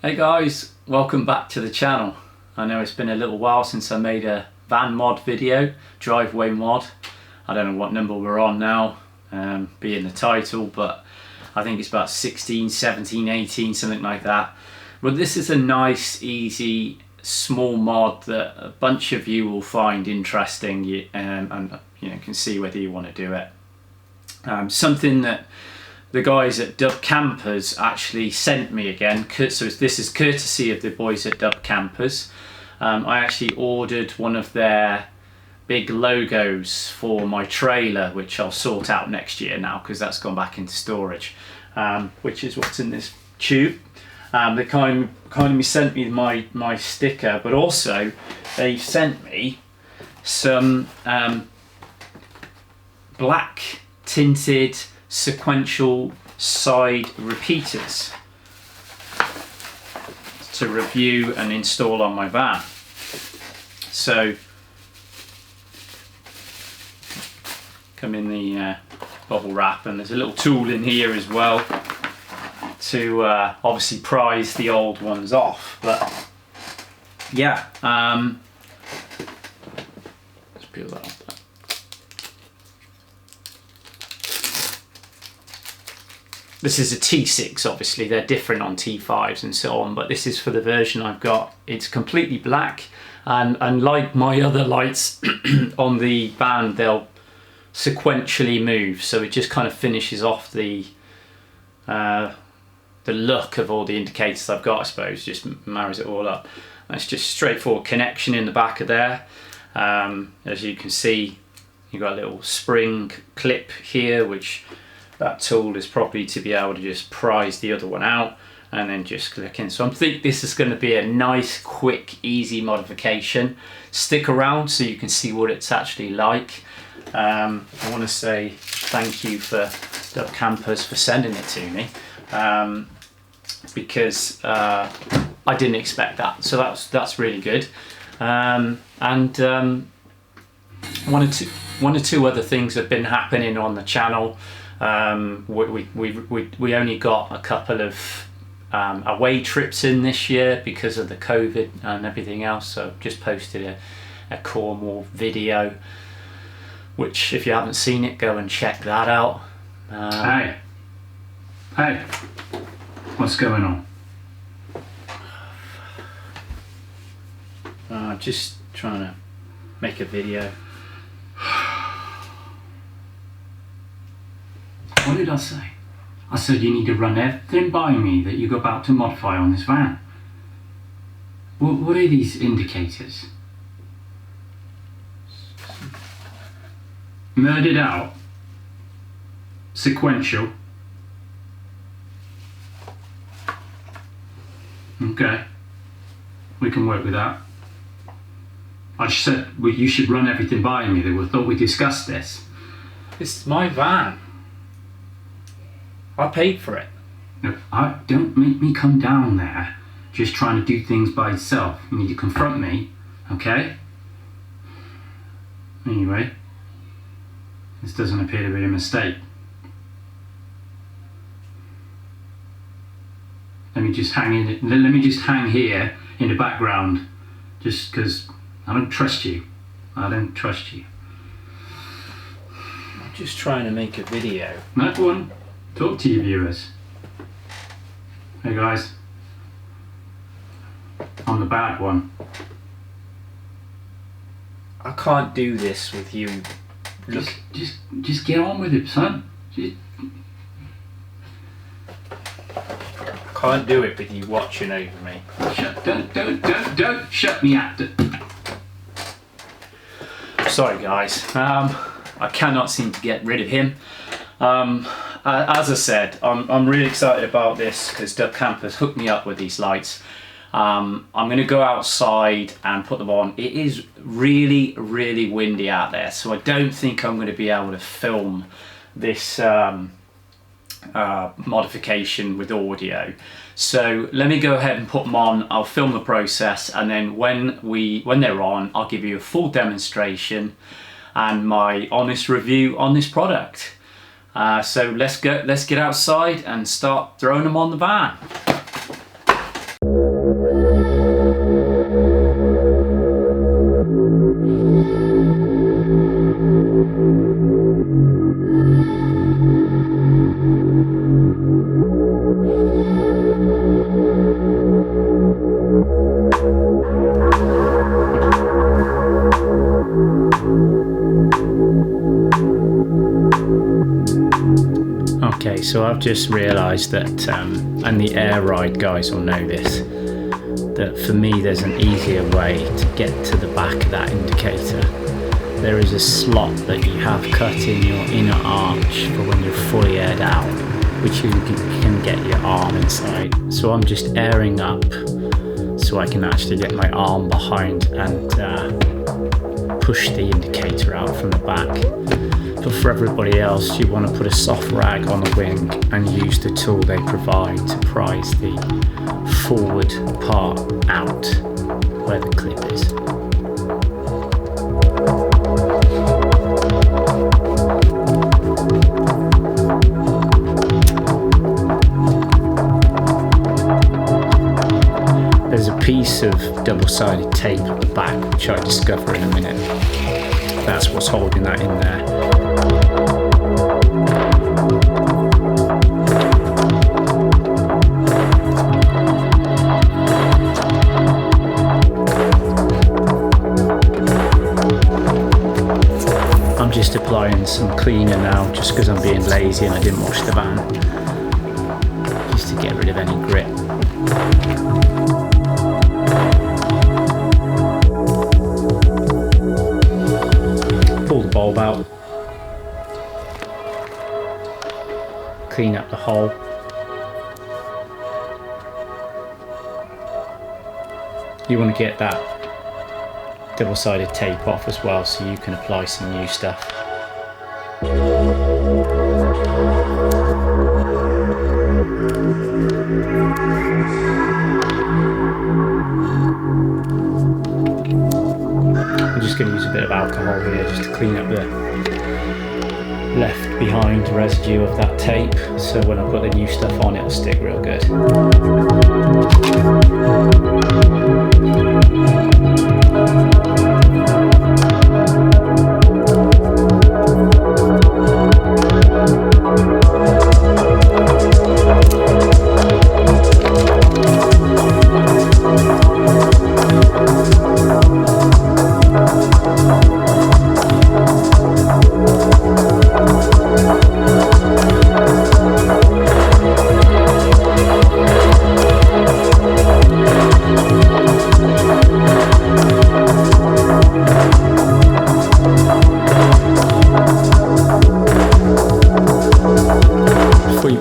Hey guys, welcome back to the channel. I know it's been a little while since I made a van mod video, driveway mod. I don't know what number we're on now, being the title, but I think it's about 16, 17, 18, something like that. But this is a nice, easy, small mod that a bunch of you will find interesting, and you know, can see whether you want to do it. Something that the guys at Dubbed Campers actually sent me again, so this is courtesy of the boys at Dubbed Campers. I actually ordered one of their big logos for my trailer, which I'll sort out next year now because that's gone back into storage, which is what's in this tube. They kindly sent me my sticker, but also they sent me some black tinted sequential side repeaters to review and install on my van. So come in the bubble wrap, and there's a little tool in here as well to obviously prise the old ones off. But yeah, let's peel that off. This is a T6, obviously they're different on T5s and so on, but this is for the version I've got. It's completely black, and like my other lights on the van, they'll sequentially move, so it just kind of finishes off the look of all the indicators I've got, I suppose, just marries it all up. That's just straightforward connection in the back of there. As you can see, you've got a little spring clip here, which that tool is probably to be able to just prise the other one out and then just click in. So I think this is going to be a nice, quick, easy modification. Stick around so you can see what it's actually like. I want to say thank you for Dubbed Campers for sending it to me, because I didn't expect that. So that's really good. And one or two other things have been happening on the channel. We only got a couple of away trips in this year because of the COVID and everything else, so just posted a Cornwall video, which if you haven't seen it, go and check that out. Hey, what's going on? Just trying to make a video. What did I say? I said you need to run everything by me that you're about to modify on this van. What are these indicators? Murdered out. Sequential. Okay. We can work with that. I just said you should run everything by me. I thought we discussed this. It's my van. I paid for it. No, don't make me come down there just trying to do things by yourself. You need to confront me, okay? Anyway, this doesn't appear to be a mistake. Let me just hang here in the background, just because I don't trust you. I'm just trying to make a video. That one. Talk to your viewers. Hey guys, I'm the bad one. I can't do this with you. Just get on with it, son. I can't do it with you watching over me. Don't shut me out. Sorry guys, I cannot seem to get rid of him. As I said, I'm really excited about this because Dubbed Campers hooked me up with these lights. I'm going to go outside and put them on. It is really, really windy out there, so I don't think I'm going to be able to film this modification with audio. So let me go ahead and put them on. I'll film the process, and then when they're on, I'll give you a full demonstration and my honest review on this product. So let's get outside and start throwing them on the van. So I've just realised that, and the air ride guys will know this, that for me there's an easier way to get to the back of that indicator. There is a slot that you have cut in your inner arch for when you're fully aired out, which you can get your arm inside. So I'm just airing up so I can actually get my arm behind and push the indicator out from the back. But for everybody else, you want to put a soft rag on the wing and use the tool they provide to prise the forward part out where the clip is. There's a piece of double-sided tape at the back which I discover in a minute. That's what's holding that in there. I'm just applying some cleaner now just because I'm being lazy and I didn't wash the van, just to get rid of any grit. Pull the bulb out, clean up the hole. You want to get that double-sided tape off as well so you can apply some new stuff. I'm just going to use a bit of alcohol here just to clean up the left behind residue of that tape, so when I put the new stuff on it'll stick real good.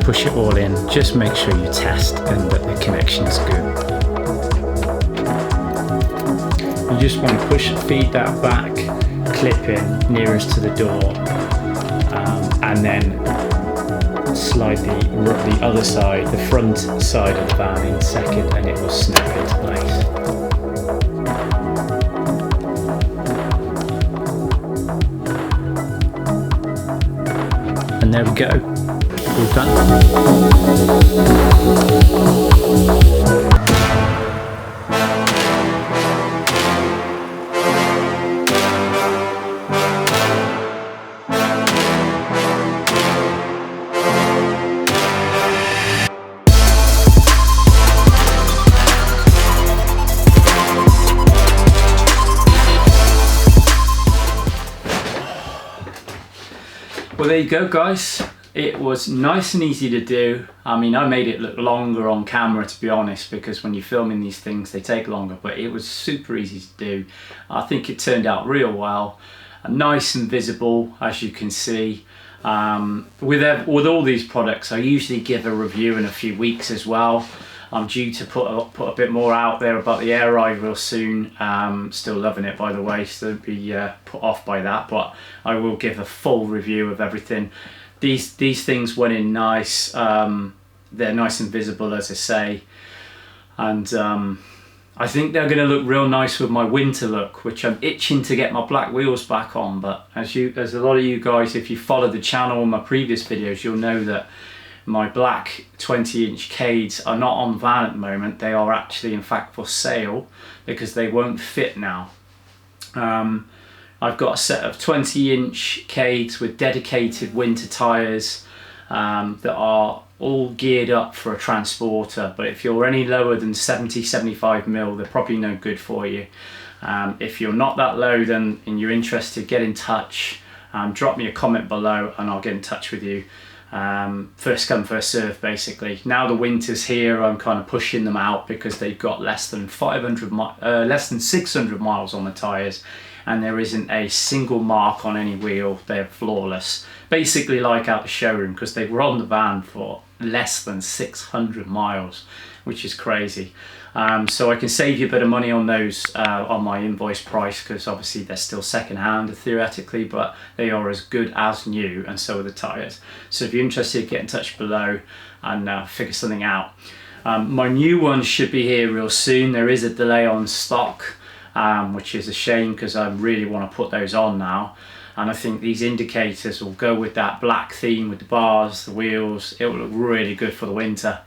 Push it all in, just make sure you test and that the connection's good. You just want to feed that back clip in nearest to the door, and then slide the other side, the front side of the van in second, and it will snap into place. And there we go. All done. Well, there you go, guys. It was nice and easy to do. I mean, I made it look longer on camera, to be honest, because when you're filming these things, they take longer, but it was super easy to do. I think it turned out real well. Nice and visible, as you can see. With all these products, I usually give a review in a few weeks as well. I'm due to put a bit more out there about the air ride real soon. Still loving it, by the way, so don't be put off by that, but I will give a full review of everything. These things went in nice. They're nice and visible, as I say, and I think they're going to look real nice with my winter look, which I'm itching to get my black wheels back on. But as a lot of you guys, if you follow the channel in my previous videos, you'll know that my black 20-inch Cades are not on van at the moment. They are actually, in fact, for sale because they won't fit now. I've got a set of 20-inch Cades with dedicated winter tyres that are all geared up for a transporter, but if you're any lower than 70-75mm, they're probably no good for you. If you're not that low then and you're interested, get in touch, drop me a comment below and I'll get in touch with you. first come first serve basically. Now the winter's here, I'm kind of pushing them out because they've got less than 600 miles on the tyres, and there isn't a single mark on any wheel. They're flawless, basically like out the showroom, because they were on the van for less than 600 miles, which is crazy. So I can save you a bit of money on those on my invoice price, because obviously they're still second hand theoretically, but they are as good as new, and so are the tyres. So if you're interested, get in touch below and figure something out. My new ones should be here real soon. There is a delay on stock, which is a shame, because I really want to put those on now. And I think these indicators will go with that black theme with the bars, the wheels. It will look really good for the winter.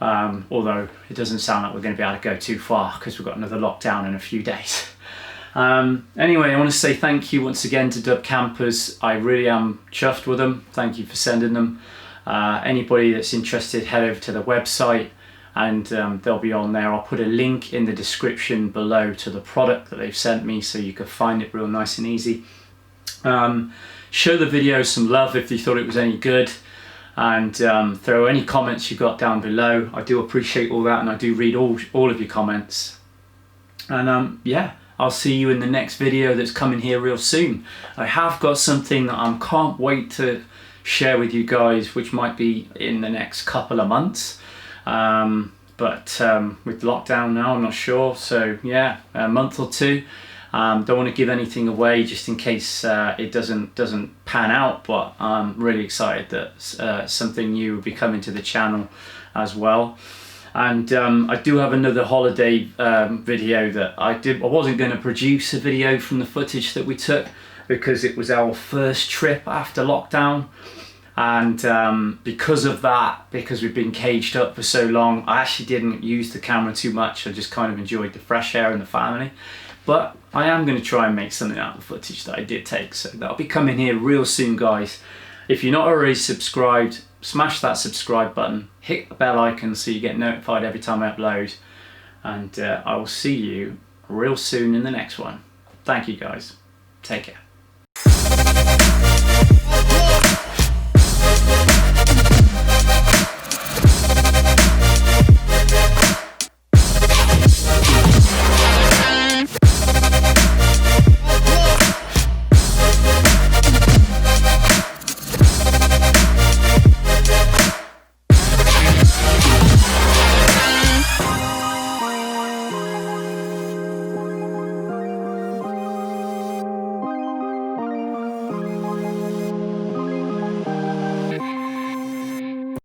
Although it doesn't sound like we're going to be able to go too far, because we've got another lockdown in a few days. Anyway, I want to say thank you once again to Dubbed Campers. I really am chuffed with them. Thank you for sending them. Anybody that's interested, head over to the website, and they'll be on there. I'll put a link in the description below to the product that they've sent me, so you can find it real nice and easy. Show the video some love if you thought it was any good, and throw any comments you got down below. I do appreciate all that, and I do read all of your comments. And yeah, I'll see you in the next video that's coming here real soon. I have got something that I can't wait to share with you guys, which might be in the next couple of months. But with lockdown now, I'm not sure. So yeah, a month or two. Don't want to give anything away just in case it doesn't pan out, but I'm really excited that something new will be coming to the channel as well. And I do have another holiday video that I wasn't going to produce a video from the footage that we took, because it was our first trip after lockdown. And because of that, because we've been caged up for so long, I actually didn't use the camera too much. I just kind of enjoyed the fresh air and the family. But I am going to try and make something out of the footage that I did take, so that'll be coming here real soon, guys. If you're not already subscribed, smash that subscribe button, hit the bell icon so you get notified every time I upload, and I will see you real soon in the next one. Thank you, guys. Take care.